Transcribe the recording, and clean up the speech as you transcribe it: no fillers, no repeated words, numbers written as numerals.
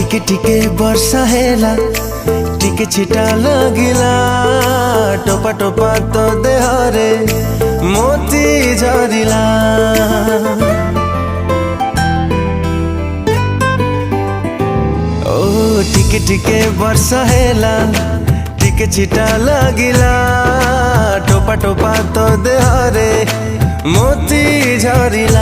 टिके टिके वर्षा हेला टिके छिटा लगिला टोपा टोपा तो देहरे मोती झरिला। ओ टिके टिके वर्षा हेला टिके छिटा लगिला टोपा टोपा तो देहरे मोती झरिला।